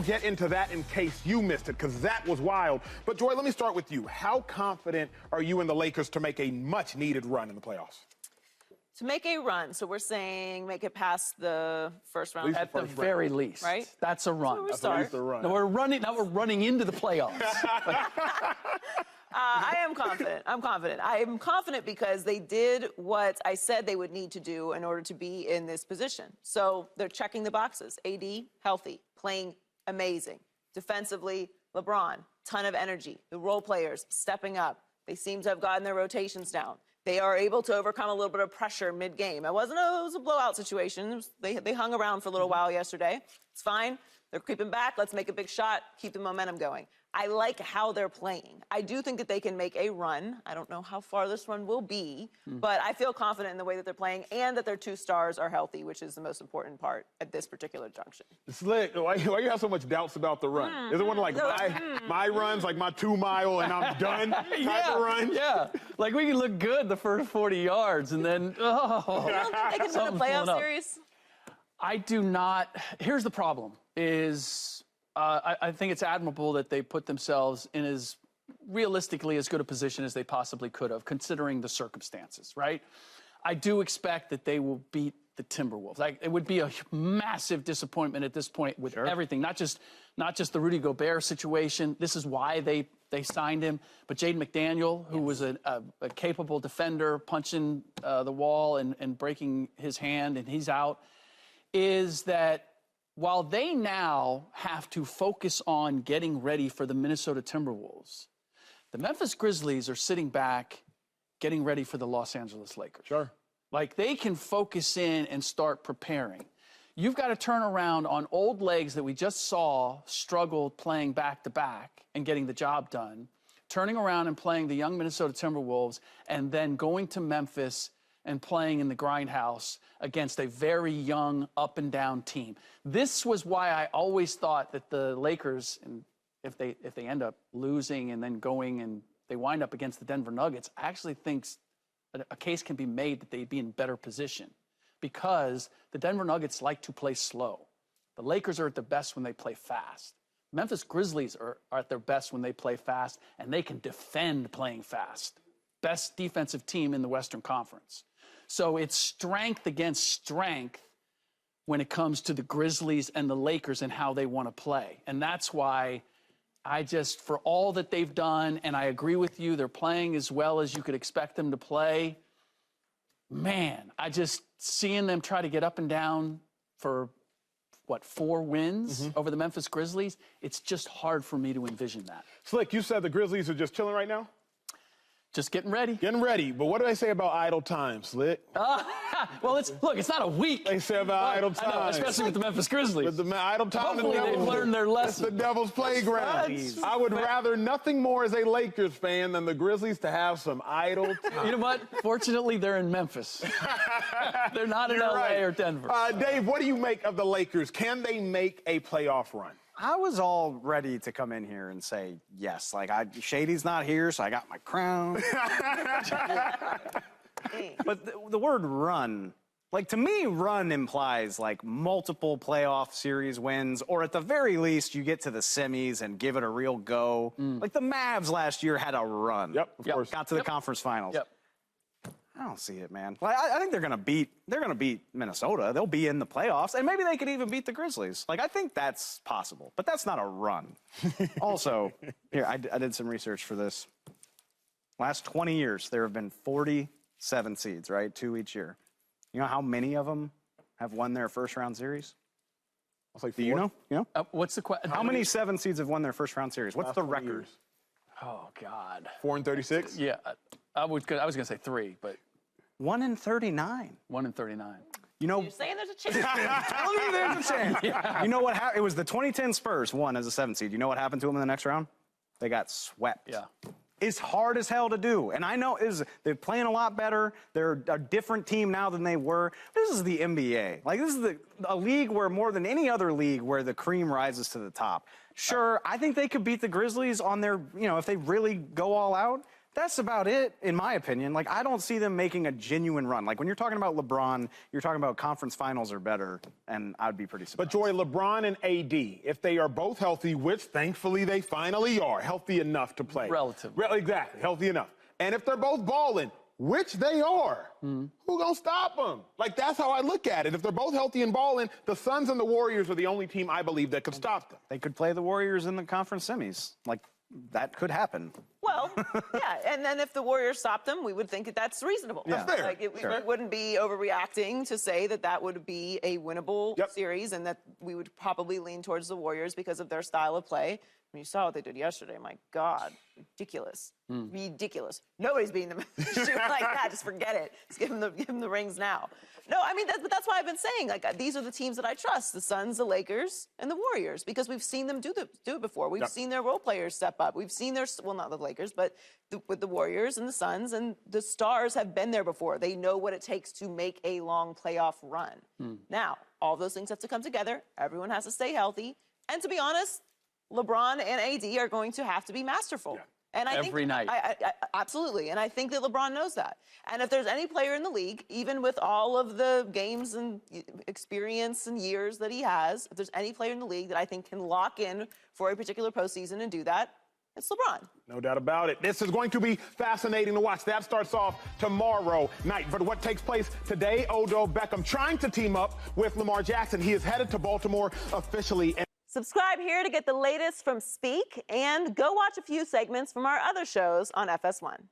get into that in case you missed it, because that was wild. But, Joy, let me start with you. How confident are you in the Lakers to make a much-needed run in the playoffs? To make a run, so we're saying make it past the first round. At the very least, right? That's a run. That's at least a run. No, we're running into the playoffs. I am confident. I'm confident. I am confident because they did what I said they would need to do in order to be in this position. So they're checking the boxes. AD, healthy, playing amazing. Defensively, LeBron, ton of energy. The role players stepping up. They seem to have gotten their rotations down. They are able to overcome a little bit of pressure mid-game. It was a blowout situation. They hung around for a little while yesterday. It's fine. They're creeping back. Let's make a big shot, keep the momentum going. I like how they're playing. I do think that they can make a run. I don't know how far this run will be, but I feel confident in the way that they're playing and that their two stars are healthy, which is the most important part at this particular junction. Slick, why you have so much doubts about the run? Is it one of like my runs, like my 2 mile and I'm done type of run? Yeah, like we can look good the first 40 yards and then, You don't think they can win a playoff series? I do not. Here's the problem is I think it's admirable that they put themselves in as realistically as good a position as they possibly could have, considering the circumstances, right? I do expect that they will beat the Timberwolves. It would be a massive disappointment at this point with everything, not just the Rudy Gobert situation. This is why they signed him, but Jaden McDaniels, who was a capable defender, punching the wall and breaking his hand, and he's out, is that while they now have to focus on getting ready for the Minnesota Timberwolves, the Memphis Grizzlies are sitting back getting ready for the Los Angeles Lakers. Sure. Like, they can focus in and start preparing. You've got to turn around on old legs that we just saw struggled playing back-to-back and getting the job done, turning around and playing the young Minnesota Timberwolves, and then going to Memphis and playing in the grindhouse against a very young up-and-down team. This was why I always thought that the Lakers, and if they end up losing and then going and they wind up against the Denver Nuggets, I actually think a case can be made that they'd be in better position because the Denver Nuggets like to play slow. The Lakers are at their best when they play fast. Memphis Grizzlies are at their best when they play fast, and they can defend playing fast. Best defensive team in the Western Conference. So it's strength against strength when it comes to the Grizzlies and the Lakers and how they want to play. And that's why for all that they've done, and I agree with you, they're playing as well as you could expect them to play. Man, seeing them try to get up and down for, 4 wins over the Memphis Grizzlies, it's just hard for me to envision that. Slick, you said the Grizzlies are just chilling right now? Just getting ready. Getting ready. But what do they say about idle time, Slick? Well, it's not a week. They say about idle time. I know, especially with the Memphis Grizzlies. With the idle time. Hopefully they've learned their lesson. It's the devil's playground. I would rather nothing more as a Lakers fan than the Grizzlies to have some idle time. You know what? Fortunately, they're in Memphis. They're not in LA or Denver. Dave, what do you make of the Lakers? Can they make a playoff run? I was all ready to come in here and say yes. Like, Shady's not here, so I got my crown. But the word run, like, to me, run implies, like, multiple playoff series wins, or at the very least, you get to the semis and give it a real go. Like, the Mavs last year had a run. Yep, of course. Got to the conference finals. Yep. I don't see it, man. Like, I think they're gonna beat Minnesota. They'll be in the playoffs, and maybe they could even beat the Grizzlies. Like, I think that's possible, but that's not a run. Also, here, I did some research for this. Last 20 years, there have been 47 seeds, right? 2 each year. You know how many of them have won their first-round series? It's like Do you know? You know? What's the question? How many 7 seeds have won their first-round series? What's the record? Years. Oh, God. 4 and 36? Yeah, I was going to say 3, but 1 in 39. 1 in 39. You know, You're saying there's a chance. telling you there's a chance. You know what happened? It was the 2010 Spurs won as a 7 seed. You know what happened to them in the next round? They got swept. Yeah. It's hard as hell to do. And I know they're playing a lot better. They're a different team now than they were. This is the NBA. Like, this is a league where more than any other league where the cream rises to the top. Sure, I think they could beat the Grizzlies on their, if they really go all out. That's about it, in my opinion. Like, I don't see them making a genuine run. Like, when you're talking about LeBron, you're talking about conference finals or better, and I'd be pretty surprised. But, Joy, LeBron and AD, if they are both healthy, which thankfully they finally are, healthy enough to play. Relatively. Exactly, healthy enough. And if they're both balling, which they are, who gonna stop them? Like, that's how I look at it. If they're both healthy and balling, the Suns and the Warriors are the only team I believe that could stop them. They could play the Warriors in the conference semis. Like, that could happen. Well, yeah, and then if the Warriors stopped them, we would think that that's reasonable. That's fair. Like, we wouldn't be overreacting to say that that would be a winnable series and that we would probably lean towards the Warriors because of their style of play. When you saw what they did yesterday, my God, ridiculous. Ridiculous. Nobody's beating them shooting like that. Just forget it. Just give them the rings now. No, I mean, that's why I've been saying, like, these are the teams that I trust, the Suns, the Lakers, and the Warriors, because we've seen them do it before. We've seen their role players step up. We've seen well, not the Lakers, but with the Warriors and the Suns, and the stars have been there before. They know what it takes to make a long playoff run. Now, all those things have to come together. Everyone has to stay healthy. And to be honest, LeBron and AD are going to have to be masterful. And I Every night. Absolutely. And I think that LeBron knows that. And if there's any player in the league, even with all of the games and experience and years that he has, if there's any player in the league that I think can lock in for a particular postseason and do that, it's LeBron. No doubt about it. This is going to be fascinating to watch. That starts off tomorrow night. But what takes place today, Odell Beckham trying to team up with Lamar Jackson. He is headed to Baltimore officially. Subscribe here to get the latest from Speak, and go watch a few segments from our other shows on FS1.